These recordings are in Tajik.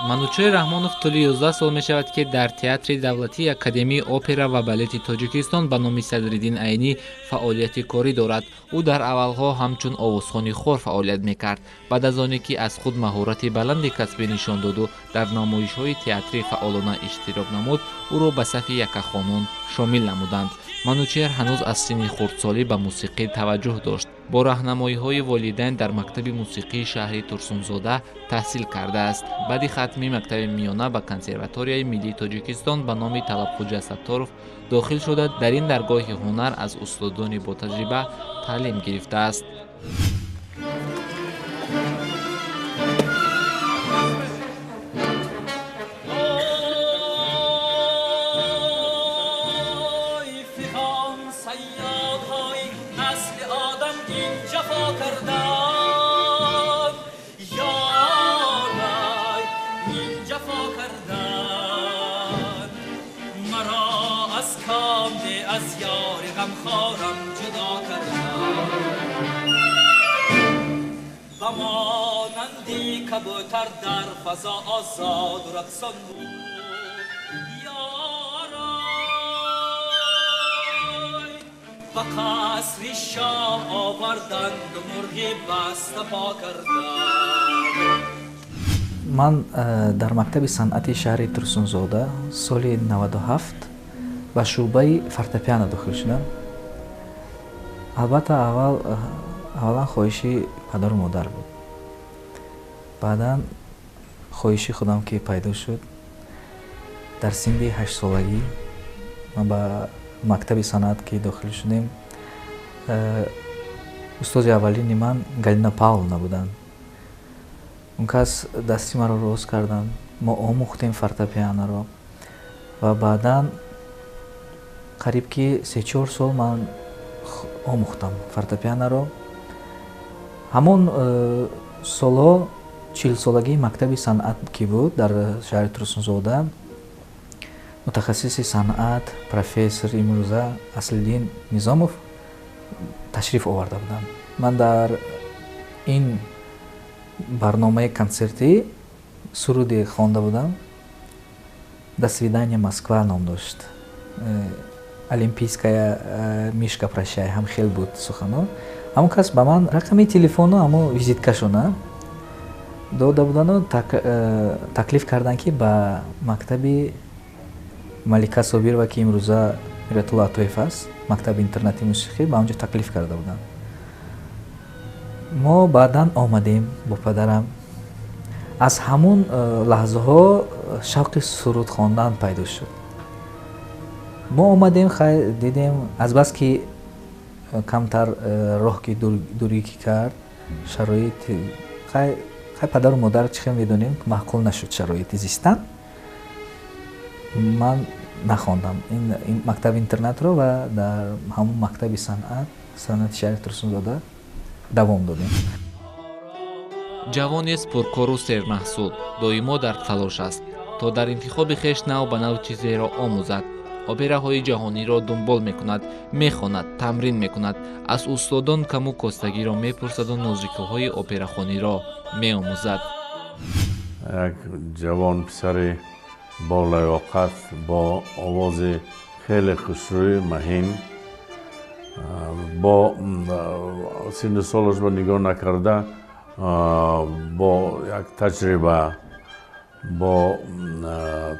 манучер раҳмонов тӯли 11 сол мешавад ки дар театри давлатии академияи опера ва балети тоҷикистон ба номи Садриддин Айнӣ фаъолияти корӣ дорад. ӯ дар аввалҳо ҳамчун овозхони хор фаъолият мекард. баъд аз оне ки аз худ маҳорати баланди касбӣ нишон доду дар намоишҳои театрӣ фаъолона иштирок намуд, ӯро ба сафи якахонон шомил намуданд. манучер ҳанӯз аз синни хурдсолӣ ба мусиқӣ таваҷҷӯҳ дошт. бо раҳнамоиҳои волидайн дар мактаби мусиқии шаҳри Турсунзода таҳсил кардааст. баъди хатми мактаби миёна ба консерваторияи миллии Тоҷикистон ба номи Талабхоҷа Сатторов дохил шуда, дар ин даргоҳи ҳунар аз устодони ботаҷриба таълим гирифтааст. کبوتر در فضا آزاد و رقصان بود یارای و قصر شاه آوردند و مرغی بسته پا کردند. من در مکتب صنعتی شهر ترسونزاده سال 97 به شعبه فورتپیانو داخل شدم. البته اولا خواهشی پدر و مادر بود. بعدا خواهشی خودم که پیدا شد، در سن 8 سالگی ما به مکتب صنعت که داخل شدیم. استاد اولین من گالینا پاولونا بودند. اون کس دستی ما رو روز کردن، ما آموختیم فورتپیانو رو و بعدا قریب که 3-4 سال من آموختم فورتپیانو رو. همون سالها 40 سالگی مکتب صنعت که بود در شهر ترسونزاده، متخصص صنعت پروفسور امروزه اصلالدین نظامов تشریف آورده بودند. من در این برنامه کنسرتی سرودی خوانده بودم. До свидания Москва نام داشت. Олимпийская мишка прощай هم خیلی بود سخنو. همون کس به من رقم تلفن و همون ویزیتکاشونه дода будану таклиф кардан ки ба мактаби Малика Собирова ки имрӯза Миротулла Атоев аст, мактаби интернати мусиқӣ, ба онҷо таклиф карда буданд. мо баъдан омадем бо падарам. аз ҳамун лаҳзаҳо шавқи суруд хондан пайдо шуд. мо омадем, дидем азбаски камтар роҳ ки дурӣ ки кард, шароити падару модар чӣ хел медонем ки маъқул нашуд шароити зистан. ман нахондам ин мактаби интернатро ва дар ҳамун мактаби санъати шаҳри Турсунзода давом додем. ҷавонест пуркору сермаҳсул, доимо дар талош аст, то дар интихоби хеш нав ба нав чизеро омӯзад. операҳои ҷаҳониро дунбол мекунад, мехонад, тамрин мекунад, аз устодон каму костагиро мепурсаду нозикиҳои операхониро меомӯзад. як ҷавон писари бо лаёқат, бо овози хеле хушрӯй, маҳин, бо синну солаш ба нигоҳ накарда, бо як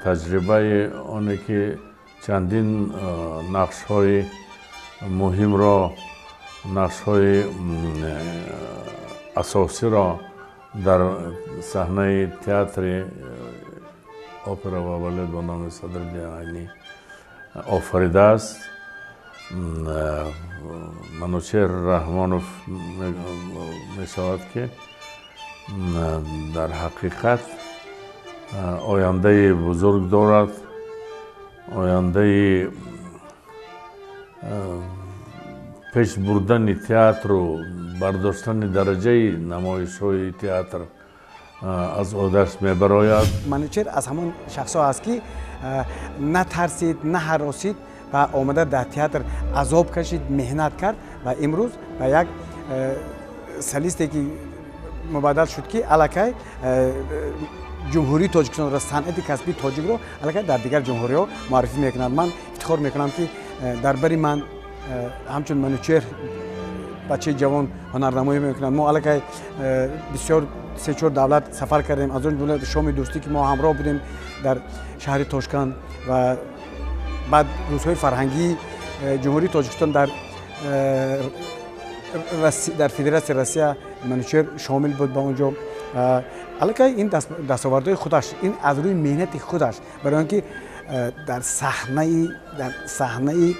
таҷрибаи оне ки чандин нақшҳои муҳимро, нақшҳои асосиро дар саҳнаи театри опера ва балет бо номи Садриддин Айнӣ офаридааст. манучер раҳмонов мешавад ки дар ҳақиқат ояндаи бузург дорад, ояндаи пеш бурдани театру бардоштани дараҷаи намоишҳои театр аз одаш мебарояд. манучер аз ҳамон шахсҳо аст ки натарсид, наҳаросид ва омада дар театр азоб кашид, меҳнат кард ва имрӯз ба як солисте ки مبادل شد که الکی جمهوری تاجیکستان را صنعت کسبی تاجیک رو الکی در دیگر جمهوری ها معرفی میکنند. من افتخار میکنم که در بری من همچون منوچهر بچه جوان هنرنمایی میکنند. ما الکی بسیار 3-4 دولت سفر کردیم، از اون جمله شام دوستی که ما همراه بودیم در شهر تاشکند و بعد روزهای فرهنگی جمهوری تاجیکستان در فدراسیون روسیه منوچهر شامل بود با اونجا. الکی این دستاوردهای خودش، این از روی مهنت خودش، برای اینکه در صحنه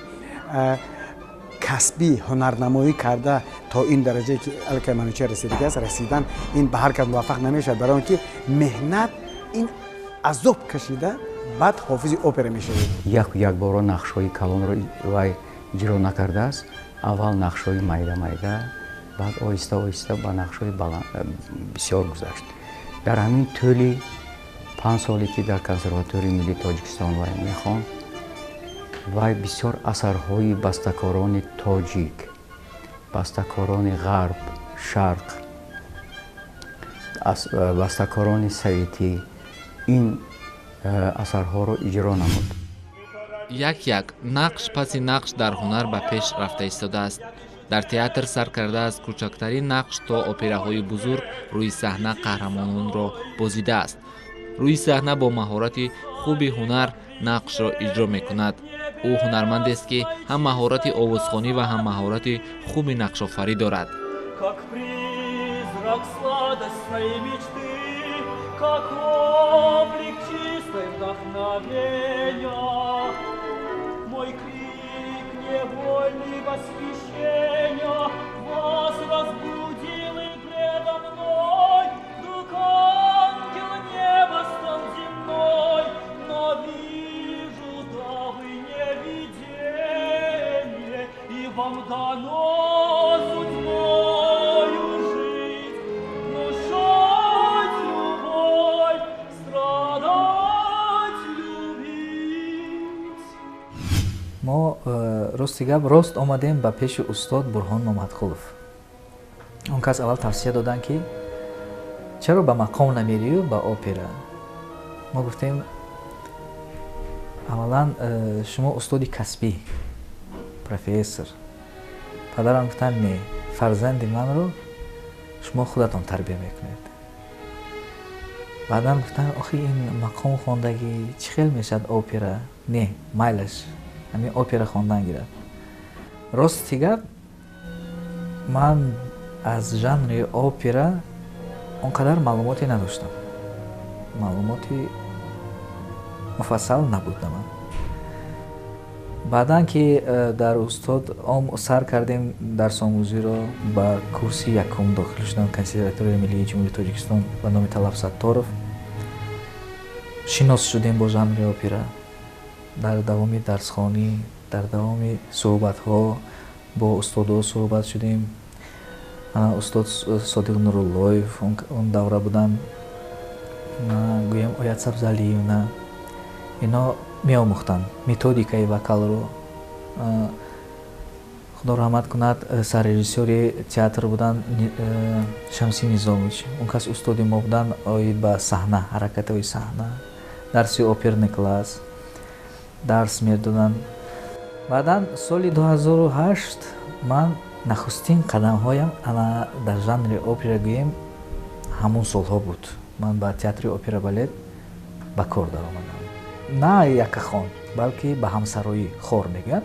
کسبی هنرنمایی کرده تا این درجه که الکی منوچهر رسیده است. رسیدن این به هر کس موفق نمیشه، برای اینکه مهنت این عذاب کشیده بعد حافظ اپرا میشه. یک بار نقش‌های کلان رو وای اجرا نکرده است. اول نقش‌های майда بعد آهسته با نقش‌های بسیار گذشت. در همین طولی 5 سالی که در کنسرواتوری ملی تاجیکستان وای میخواند، وای بسیار اثرهای بسته‌کاران تاجیک، بسته‌کاران غرب، شرق، بسته‌کاران سویتی این اثرها رو اجرا نمود. یک نقش پسی نقش در هنر به پیش رفته ایستاده است. در تئاتر سر کرده از کوچکترین نقش تا اپراهای بزرگ روی صحنه قهرمانان را بازیده است. روی صحنه با مهارت خوبی هنر نقش را اجرا میکند. او هنرمند است که هم مهارت آوازخوانی و هم مهارت خوب نقش آفری دارد. Как призрак сладостной мечты, как облик чистой вдохновения, мой крик невольный восхищения вас разбудил и предо мной вдруг ангел неба стал земной, но вижу, да вы не видение, и вам дано судьбою жить, внушать любовь, страдать, любить. ما راستی گپ راست آمدیم به پیش استاد برهان محمدخلف. اون کس اول توصیه دادن که چرا به مقام نمیری و به اپرا؟ ما گفتیم اولا شما استادی کسبی، پروفسور. پدرم گفتن نه، فرزند من رو شما خودتان تربیه میکنید. بعدم گفتن آخه این مقام خواندگی چی خیلی میشد اپرا؟ نه، مایلش همین اپرا خواندن گیرد. راستی گپ من از ژانر اپرا اونقدر معلوماتی نداشتم. معلوماتی مفصل نبود من. بعدن که در استاد سر کردیم درس آموزی رو با کورسی یکم داخل شدم کنسرواتوری ملی جمهوری تاجیکستان به نام طلب ستارов. شناس شدیم با ژانر اپرا. در دوام درسخوانی، در دوام صحبت ها با استادا صحبت شدیم. استاد صادق نوراللهیف اون دوره بودن، گویم آیت سبزعلیونا، اینا می آموختن متدیکای وکال رو. خدا رحمت کند سر رژیسوری تئاتر بودن شمسی نظامیچ. اون کس استاد ما بودن، آید به صحنه، حرکت های صحنه، درسی اپرن کلاس درس میدادن. بعدن سال 2008 من نخستین قدم هایم انا در ژانر اپرا گویم همون سالها بود. من با تئاتر اپرا بالت به کار در آمدم. نه یک خان بلکه به همسرایی خور میگن.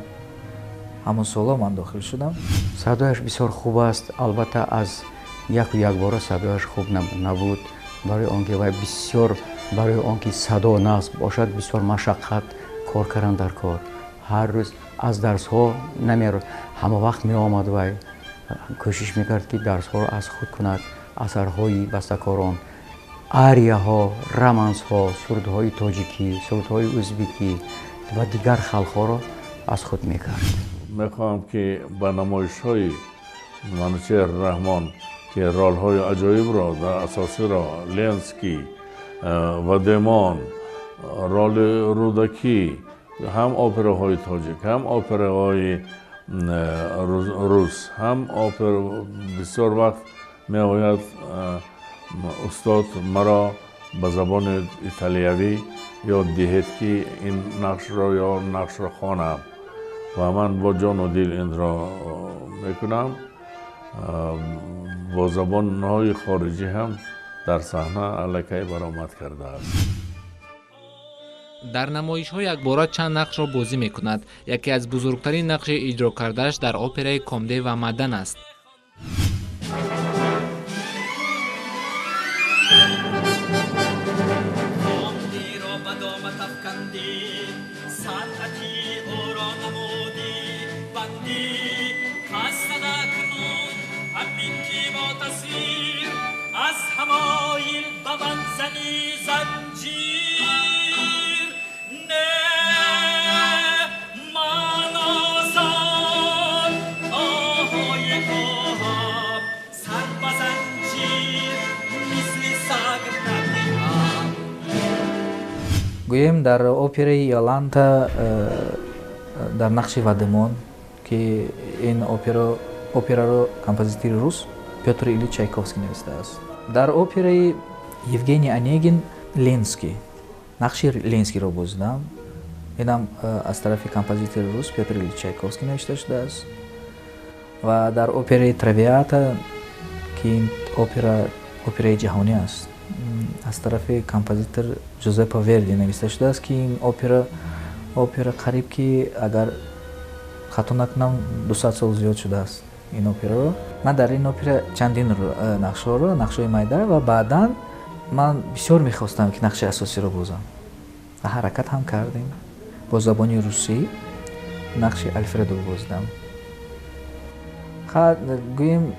همون سالها من داخل شدم. صدایش بسیار خوب است. البته از یک بار صدایش خوب نبود. برای آنکه وای بسیار برای آنکه صدا نصب باشد بسیار مشقت کار کردن در کار. هر روز از درس ها نمیر همه وقت می آمد و کوشش میکرد که درس ها را از خود کند. اثرهای بسته‌کاران، آریه ها، رمانس ها، سرودهای تاجیکی، سرودهای ازبکی و دیگر خلق ها را از خود میکرد. میخواهم که به نمایش های منوچهر رحمان که رول های عجایب را در اساسی را لنسکی و دیمان، رول رودکی، هم اپراهای تاجیک، هم اپراهای روس، هم اپرا بسیار وقت میآید استاد مرا به زبان ایتالیایی یاد دهید که این نقش را یا نقش را خوانم و من با جان و دل این را میکنم. با زبان‌های خارجی هم در صحنه الکی برآمد کرده است. در نمایش‌ها یکباره چند نقش را بازی می‌کند. یکی از بزرگترین نقش اجرا کرده‌اش در اپرای کمده و مدن است. از همایل به من زنی زنجیر نه من آزاد آهای گوهم سر به زنجیر مثل سگ ندهم. گویم در اپرای یالانتا در نقش وادمون که این اپرا رو کمپوزیتور روس پیتر ایلیچ چایکوفسکی نوشته است. در اپرای یوگنی انیگین لینسکی نقش لینسکی را بازیدم. اینم از طرف کمپوزیتور روس پیتر ایلیچ چایکوفسکی نوشته شده است. و در اپرای تراویاتا که این اپرای جهانی است از طرف کمپوزیتور جوزپه وردی نوشته شده است که این اپرا قریب که اگر خطا نکنم 200 سال زیاد شده است این اپرا رو. من در این اپرا چندین نقش‌های مایده و بعدا من بسیار میخواستم که نقش اساسی رو بازم و حرکت هم کردیم با زبان روسی نقش الفردو بازدم. گویم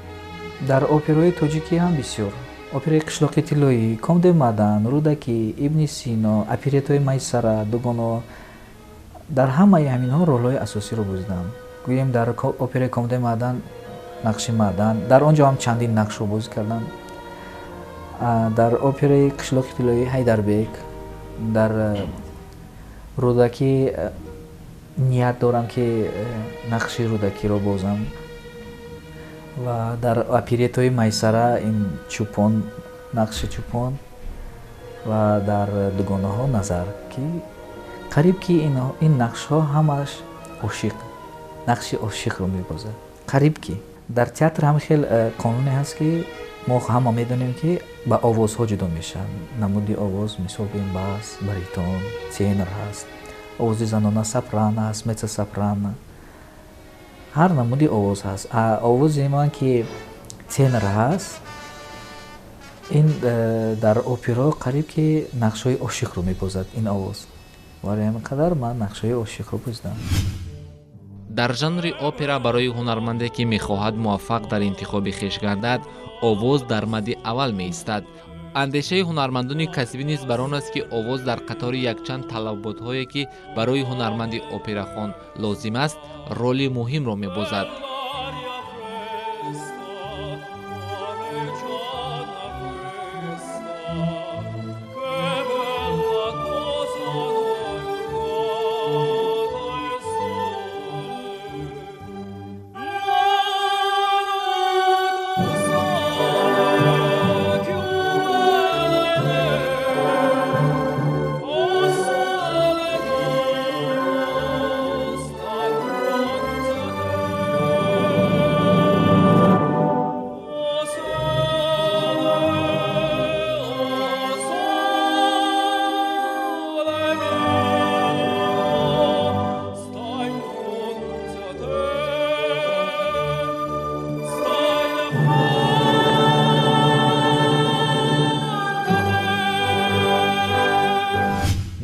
در اپرای تاجیکی هم بسیار اپرای قشلاقی طلایی، کمده مدن، رودکی، ابن سینا، اپریت‌های میسره، دوگانو در همه همین ها رول‌های اساسی رو بازیدم. گویم در اپرای کمده مدن نقش مدن در آنجا هم چندین نقش رو بازی کردم. در اپرای قشلاق طلایی حیدربیک، در رودکی نیت دارم که نقش رودکی رو بازم و در اپریت‌های میسره این چوپان نقش چوپان و در دوگانه ها نظر که قریب که این نقش ها همش نقش عاشق رو میبازه. قریب که در تئاتر هم خیلی قانونی هست که ما همه میدونیم که با آوازها جدا میشن. نمودی آواز مثال بین باس، باریتون، تنر هست، آواز زنانه سپران هست، متس سپران، هر نمودی آواز هست. آواز من که تنر هست این در اپرا قریب که نقش‌های عاشق رو میبازد این آواز. برای همین قدر من نقش‌های عاشق رو بازیدم. در ژانر اپرا برای هنرمنده که می‌خواهد موفق در انتخاب خویش گردد، آواز در مد اول می‌ایستد. اندیشه هنرمندان کسبی نیز بر آن است که آواز در قطار یکچند طلبات‌هایی که برای هنرمند اپراخوان لازم است، رول مهم را می‌بازد.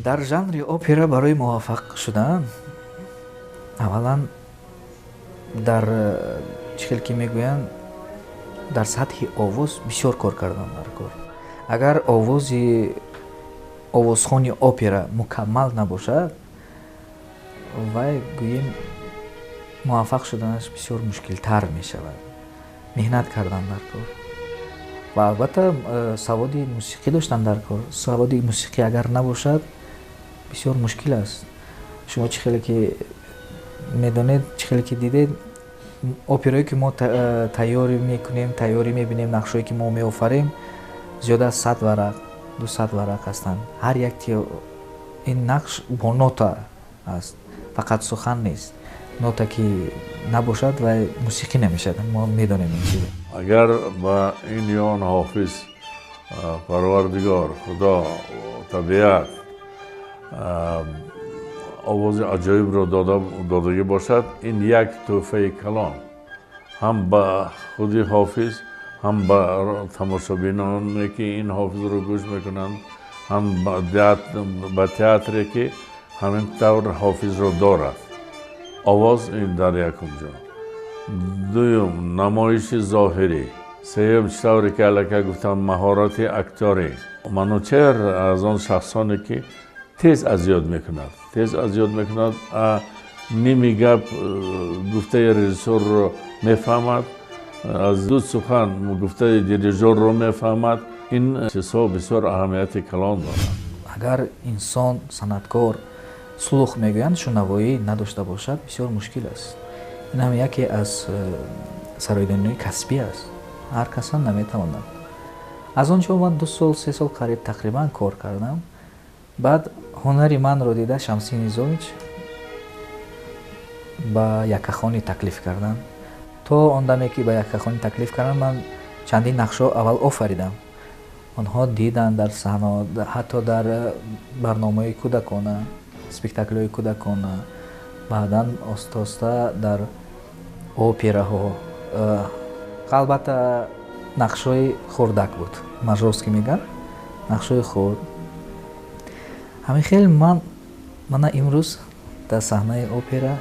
در ژانر اپرا برای موفق شدن اولا در چخیل که میگویند در سطح آواز بسیار کار کردن در کار. اگر آوازخوانی اپرا مکمل نباشد و گوییم موفق شدنش بسیار مشکل تر می شود. مهنت کردن در کار و البته سواد موسیقی داشتن در کار. سواد موسیقی اگر نباشد بسیار مشکل است. شما چه خیلی که میدونید، چه خیلی که دیدید، оперое ки мо тайёрӣ мекунем, тайёрӣ мебинем, нақшҳое ки мо меофарем зиёда аз 100 варақ 200 варақ ҳастанд. ҳар як ин нақш бо нота аст, фақат сухан нест. нота ки набошад ва мусиқӣ намешавад. мо медонем ин чизе. агар ба ин ён ҳофиз парвардигор худо табиат овози аҷоибро додагӣ бошад, ин як тӯҳфаи калон ҳам ба худи ҳофиз, ҳам ба тамошобиноне ки ин ҳофизро гӯш мекунанд, ҳам ба театре ки ҳамин тавр ҳофизро дорад. овоз ин дар якум ҷо. дуюм намоиши зоҳирӣ. сеюм чӣ тавре ки аллакай гуфтам маҳорати акторӣ. манучер аз он шахсоне ки тез азёд мекунад, ними гап гуфтаи режиссёрро мефаҳмад, аз ду сухан гуфтаи дирижёрро мефаҳмад. ин чизҳо бисёр аҳамияти калон дорад. агар инсон санъаткор слух мегӯянд шунавоӣ надошта бошад, бисёр мушкил аст. ин ҳам яке аз сароидониҳои касбӣ аст. ҳар кас ҳам наметавонад. аз он ҷо ман 2 сол 3 сол қариб тақрибан кор кардам. баъд ҳунари манро дида Шамсӣ Низомич ба Якахонӣ таклиф карданд. то он даме ки ба Якахонӣ таклиф карданд, ман чандин нақшҳо аввал офаридам. онҳо диданд дар саҳна, ҳатто дар барномаҳои кӯдакона, спектаклҳои кӯдакона, баъдан оста дар операҳо. албатта нақшҳои хурдак буд. Мажровский мегӯяд, нақшҳои хурд. ҳамин хел мана имрӯз дар саҳнаи опера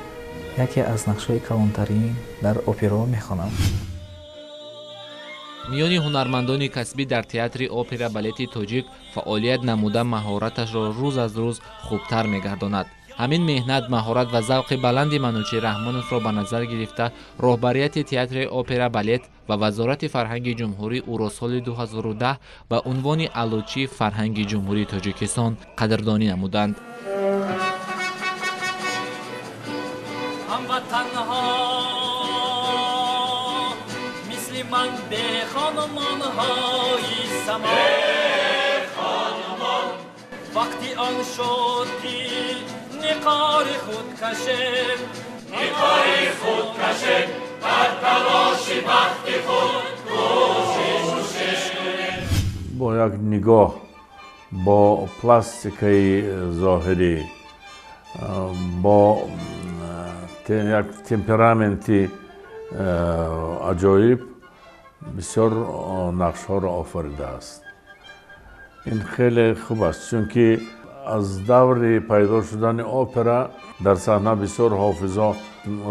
яке аз нақшҳои калонтарин дар операҳо мехонам. миёни ҳунармандони касбӣ дар театри опера балети тоҷик фаъолият намуда маҳораташро рӯз аз рӯз хубтар мегардонад. ҳамин меҳнат, маҳорат ва завқи баланди Манучер Раҳмоновро ба назар гирифта, роҳбарияти театри опера балет ва вазорати фарҳанги ҷумҳурӣ ӯро соли 2010 ба унвони алучии фарҳанги ҷумҳурии Тоҷикистон қадрдонӣ намуданд. ҳамватанҳо мисли ман бехонмонҳои замон, вақти он шуд ки ниқори худ кашем, дар талоши бахти худ кӯшиш кунем. бо як нигоҳ, бо пластикаи зоҳирӣ, бо як темпераменти аҷоиб бисёр нақшҳоро офаридааст. ин хеле хуб аст, чунки аз даври пайдо шудани опера дар саҳна бисёр ҳофизо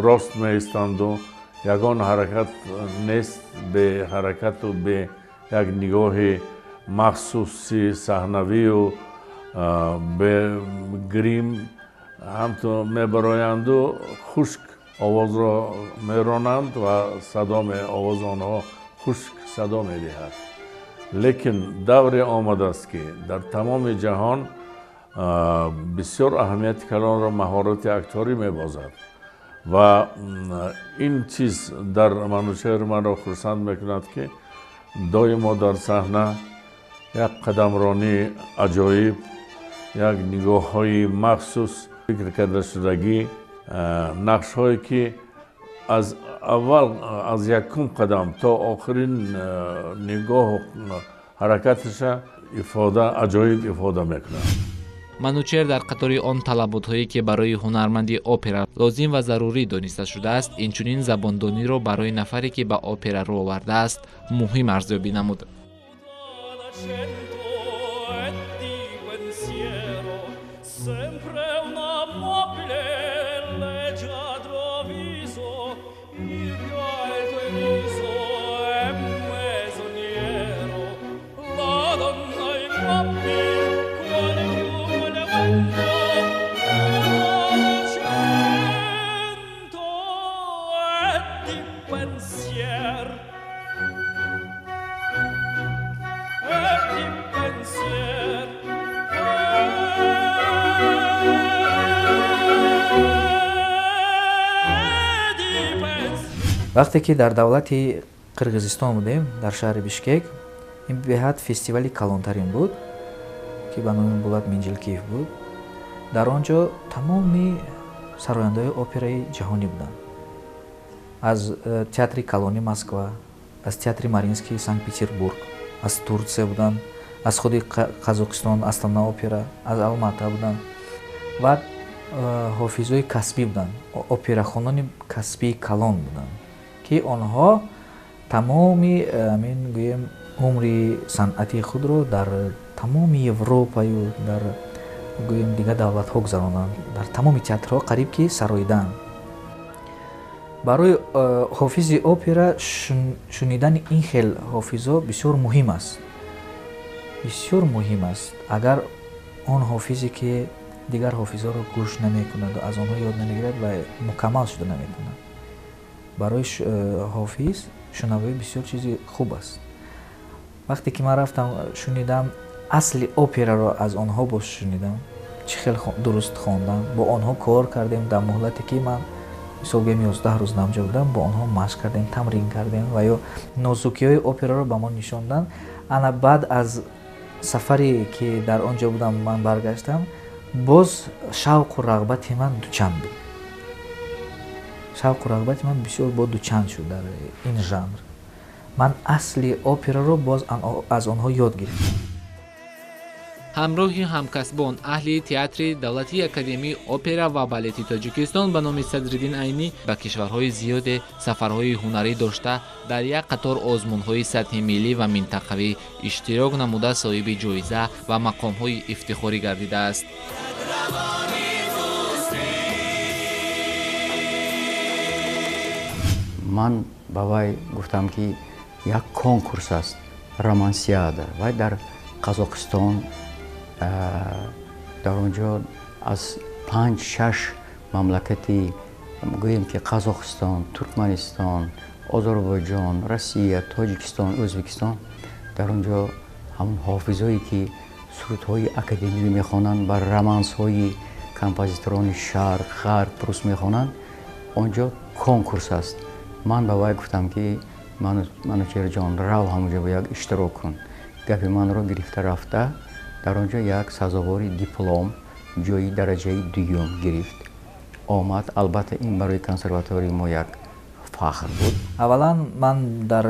рост меистанду ягон ҳаракат нест бе ҳаракату бе як нигоҳи махсуси саҳнавию бе грим ҳамто мебароянду хушк овозро меронанд ва овози онҳо хушк садо медиҳад. лекин давре омадааст ки дар тамоми ҷаҳон бисёр аҳамияти калонро маҳорати акторӣ мебозад ва ин чиз дар Манучер маро хурсанд мекунад ки доимо дар саҳна як қадамронии аҷоиб, як нигоҳҳои махсус, фикр кардашудагӣ, нақшҳое ки аз аввал аз якум қадам то охирин нигоҳу ҳаракаташа аҷоиб ифода мекунад. Манучер дар қатори он талаботҳое ки барои ҳунарманди опера лозим ва зарурӣ дониста шудааст, инчунин забондониро барои нафаре ки ба опера рӯ овардааст муҳим арзёбӣ намуд. вақте ки дар давлати қирғизистон будем дар шаҳри бишкек ин беҳад фестивали калонтарин буд ки ба номи булат минҷилкиев буд. дар он ҷо тамоми сарояндаҳои операи ҷаҳонӣ буданд. аз театри калони Москва, аз театри Маринский Санкт Петербург, аз Турсия буданд, аз худи Қазоқистон Астана опера, аз Алмата буданд ва ҳофизои касбӣ буданд, операхонони касбии калон буданд ки онҳо тамоми гӯем умри санъати худро дар тамоми Европаю дар гӯем дигар давлатҳо гузаронанд. дар тамоми театрҳо қариб ки сароиданд. барои ҳофизи опера шунидани ин хел ҳофизо бисёр муҳим аст. бисёр муҳим аст. агар он ҳофизе ки дигар ҳофизоро гӯш намекунад аз онҳо ёд намегирад ва мукаммал шуда наметавонад. барои ҳофиз шунавоӣ бисёр чизи хуб аст. вақте ки ман рафтам шунидам асли операро аз онҳо боз шунидам, чӣ хел дуруст хондан, бо онҳо кор кардем. дар муҳлате ки ман мисол гӯем 11 рӯз намҷо будам, бо онҳо машқ кардем, тамрин кардем ва ё нозукиҳои операро ба мо нишондан. ана баъд аз сафаре ки дар он ҷо будам ман баргаштам, боз шавқу рағбати ман дучанд буд. шавқу рағбати ман бисёр бо дучанд шуд дар ин жанр. ман асли операро боз аз онҳо ёд гирифтам. ҳамроҳи ҳамкасбон аҳли театри давлатии академии опера ва балети тоҷикистон ба номи Садриддин Айнӣ ба кишварҳои зиёде сафарҳои ҳунарӣ дошта дар як қатор озмунҳои сатҳи миллӣ ва минтақавӣ иштирок намуда соҳиби ҷоиза ва мақомҳои ифтихорӣ гардидааст. ман ба вай гуфтам ки як конкурс аст, романсиада, вай дар Қазоқистон дар он ҷо аз 5-6 мамлакати гӯем ки Қазоқистон, Туркманистон, Озарбойҷон, Россия, Тоҷикистон, Ӯзбекистон, дар он ҷо ҳамон ҳофизое ки сурудҳои академиӣ мехонанд, ба романсҳои композиторони шарқ, ғарб, рус мехонанд. он ҷо конкурс аст. ман ба вай гуфтам ки манучерҷон, рав ҳамонҷо ба як иштирок кун. гапи манро гирифта рафта дар он ҷо як сазовори диплом ҷои дараҷаи дуюм гирифт. омад. албатта ин барои консерватории мо як фахр буд. аввалан ман дар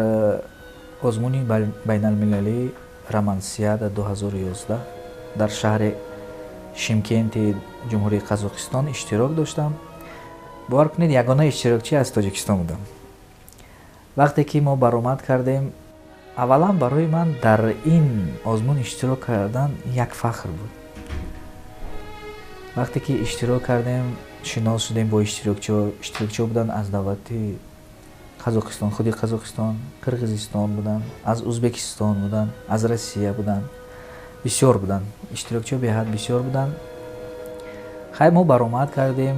озмуни байналмилалии романсиада 2011 дар шаҳри Шимкенти ҷумҳурии Қазоқистон иштирок доштам. бовар кунед ягона иштирокчӣ аз Тоҷикистон будам. вақте ки мо баромад кардем, аввалан барои ман дар ин озмун иштирок кардан як фахр буд. вақте ки иштирок кардем, шинос шудем бо иштирокчиҳо буданд аз давлати Қазоқистон, худи Қазоқистон, Қирғизистон буданд, аз Ӯзбекистон буданд, аз Россия буданд, бисёр буданд, иштирокчиҳо беҳад бисёр буданд. хай мо баромад кардем,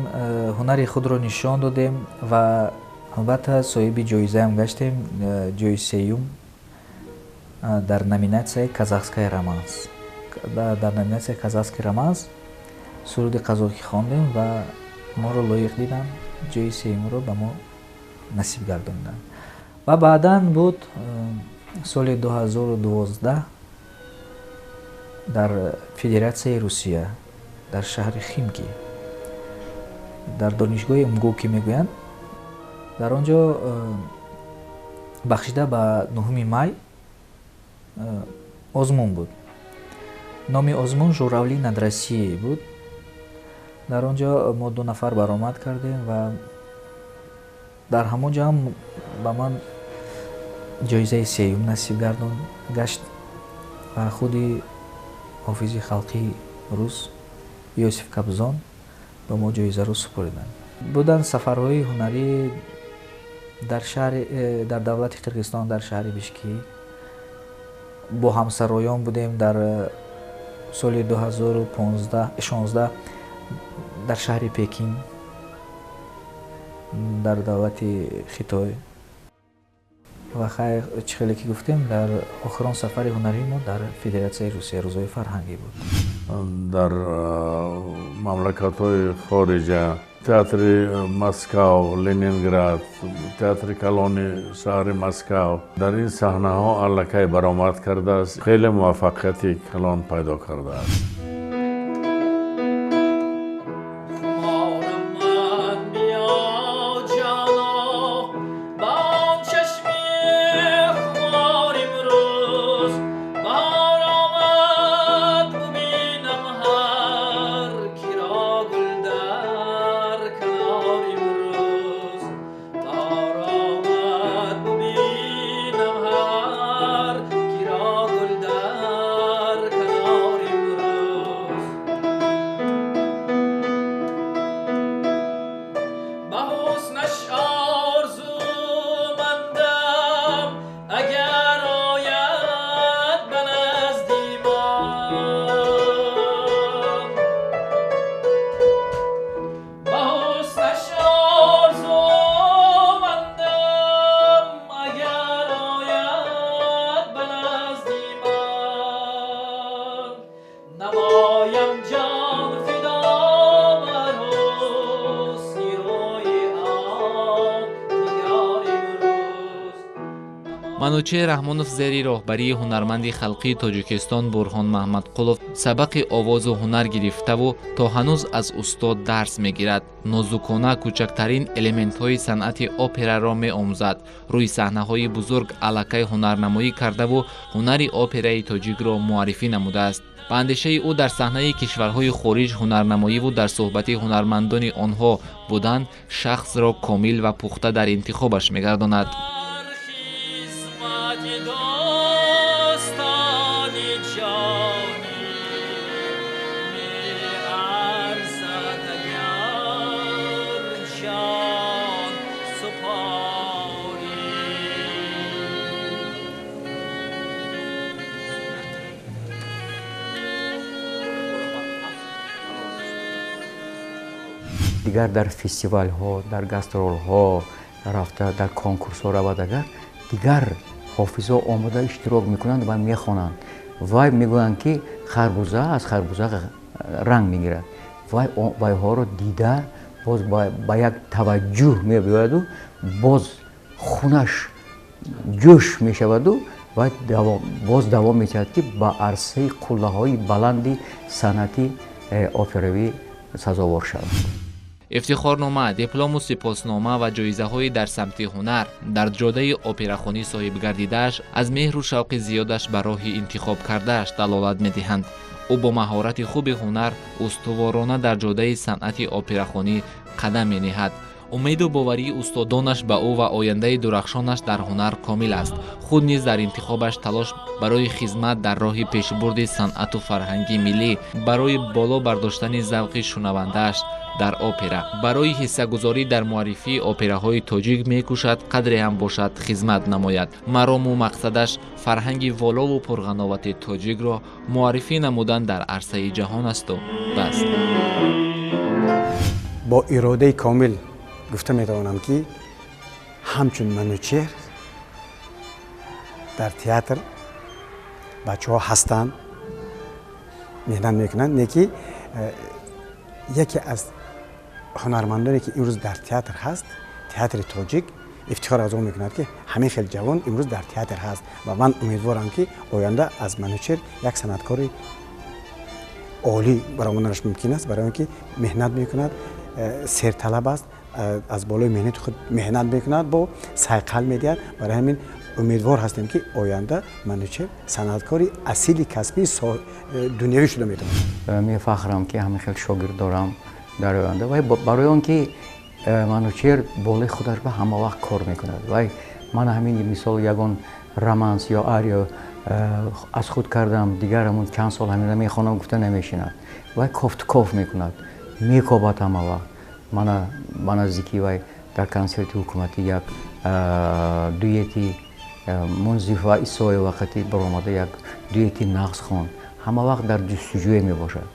ҳунари худро нишон додем ва албатта соҳиби ҷоизаам гаштем, ҷои сеюм дар номинатсияи казахский романс. дар номинатсияи казахский романс суруди қазоқӣ хондем ва моро лоиқ диданд, ҷои сеюмро ба мо насиб гардонданд. ва баъдан буд соли 2012 дар Федератсияи Русия дар шаҳри Химки дар донишгоҳи МГУ ки мегӯянд, дар он ҷо бахшида ба 9 май озмун буд. номи озмун «Журавли над Россией» буд. дар он ҷо мо 2 нафар баромад кардем ва дар ҳамон ҷо ҳам ба ман ҷоизаи сеюм насиб гашт ва худи ҳофизи халқии рус Йосиф Кобзон ба мо ҷоизаро супуриданд. буданд сафарҳои ҳунарӣ дар давлати Қирғизистон, дар шаҳри Бишкек. бо ҳамсароён будем дар соли 2016 дар шаҳри Пекин, дар давлати Хитой. ва хайр чӣ хеле ки гуфтем, дар охирон сафари ҳунарии мо дар Федератсияи Русия рӯзҳои фарҳангӣ буд. дар мамлакатҳои хориҷа театри Москва, Ленинград, театри Калони шаҳри Москва дар ин саҳнаҳо аллакай баромад кардааст. Хеле муваффақияти калон пайдо кардааст. манӯчеҳ раҳмонов зери роҳбарии ҳунарманди халқии тоҷикистон Бурҳон Маҳмадқулов сабақи овозу ҳунар гирифтаву то ҳанӯз аз устод дарс мегирад. нозукона кӯчактарин элементҳои санъати операро меомӯзад. рӯи саҳнаҳои бузург аллакай ҳунарнамоӣ кардаву ҳунари операи тоҷикро муаррифӣ намудааст. ба андешаи ӯ дар саҳнаи кишварҳои хориҷ ҳунарнамоиву дар суҳбати ҳунармандони онҳо будан шахсро комил ва пухта дар интихобаш мегардонад. дигар дар фестивалҳо, дар гастролҳо рафта, дар конкурсҳо равад, агар дигар ҳофизҳо омода иштирок мекунанд ва мехонанд. вай мегӯянд ки харбуза аз харбуза ранг мегирад. вай вайҳоро дида боз ба як таваҷҷӯҳ мебиёяду боз хунаш ҷӯш мешаваду ва боз давом мекунад ки ба арсаи қуллаҳои баланди санъати операвӣ сазовор шавад. ифтихорнома, диплому сипоснома ва ҷоизаҳои дар самти ҳунар дар ҷодаи операхонӣ соҳиб гардидааш аз меҳру шавқи зиёдаш ба роҳи интихоб кардааш далолат медиҳанд. ӯ бо маҳорати хуби ҳунар устуворона дар ҷодаи санъати операхонӣ қадам менеҳад. умеду боварии устодонаш ба ӯ ва ояндаи дурахшонаш дар ҳунар комил аст. худ низ дар интихобаш талош барои хизмат дар роҳи пешбурди санъату фарҳанги миллӣ, барои боло бардоштани завқи шунавандааш дар опера, барои ҳиссагузорӣ дар муаррифии операҳои тоҷик мекӯшад қадре ҳам бошад хизмат намояд. марому мақсадаш фарҳанги волову пурғановати тоҷикро муаррифӣ намудан дар арсаи ҷаҳон асту бас. бо иродаи комил гуфта метавонам ки ҳамчун манӯчеҳ дар театр бачаҳо ҳастанд, меҳнат мекунанд. неки яке аз ҳунармандоне ки имрӯз дар театр ҳаст, театри тоҷик ифтихор аз он мекунад ки ҳамин хел ҷавон имрӯз дар театр ҳаст ва ман умедворам ки оянда аз манӯчеҳ як санъаткори олӣ баромаданаш мумкин аст, барои он ки меҳнат мекунад, серталаб аст, аз болои меҳнати худ меҳнат мекунад, бо сайқал медиҳад. барои ҳамин умедвор ҳастем ки оянда манӯчеҳ санъаткори асили касбии дунявӣ шуда метавонад. мефахрам ки ҳамин хел шогирд дорам дар оянда. вай барои он ки манӯчеҳ болои худаш ба ҳама вақт кор мекунад. вай ман ҳамин мисол ягон романс ё арио аз худ кардам, дигар ҳамун чанд сол ҳамина мехонам, гуфта намешинад. вай кофтукоф мекунад, мекобад ҳама вақт. ба наздики вай дар консерти ҳукуматӣ як дуэти мунзиф ва исои вақти баромада як дуэти нағз хон, ҳама вақт дар ҷустуҷӯе мебошад.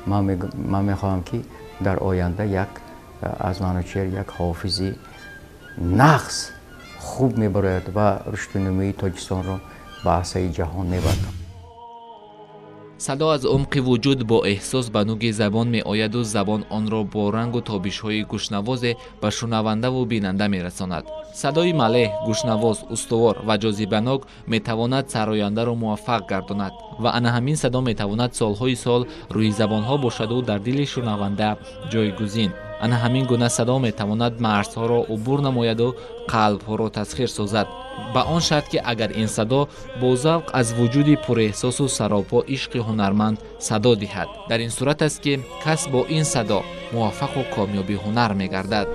ман мехоҳам ки дар оянда як аз манӯчеҳ як ҳофизи нағз хуб мебарояд ва рушди нумӯии Тоҷикистонро ба арсаи ҷаҳон мебардад. садо аз умқи вуҷуд бо эҳсос ба нуги забон меояду забон онро бо рангу тобишҳои гӯшнавозе ба шунавандаву бинанда мерасонад. садои малеҳ, гӯшнавоз, устувор ва ҷозибанок метавонад сарояндаро муваффақ гардонад ва ана ҳамин садо метавонад солҳои сол рӯи забонҳо бошаду дар дили шунаванда ҷойгузин. ана ҳамин гуна садо метавонад марзҳоро убур намояду қалбҳоро тасхир созад, ба он шарт ки агар ин садо бо завқ аз вуҷуди пурэҳсосу саропо ишқи ҳунарманд садо диҳад. дар ин сурат аст ки кас бо ин садо муваффақу комёби ҳунар мегардад.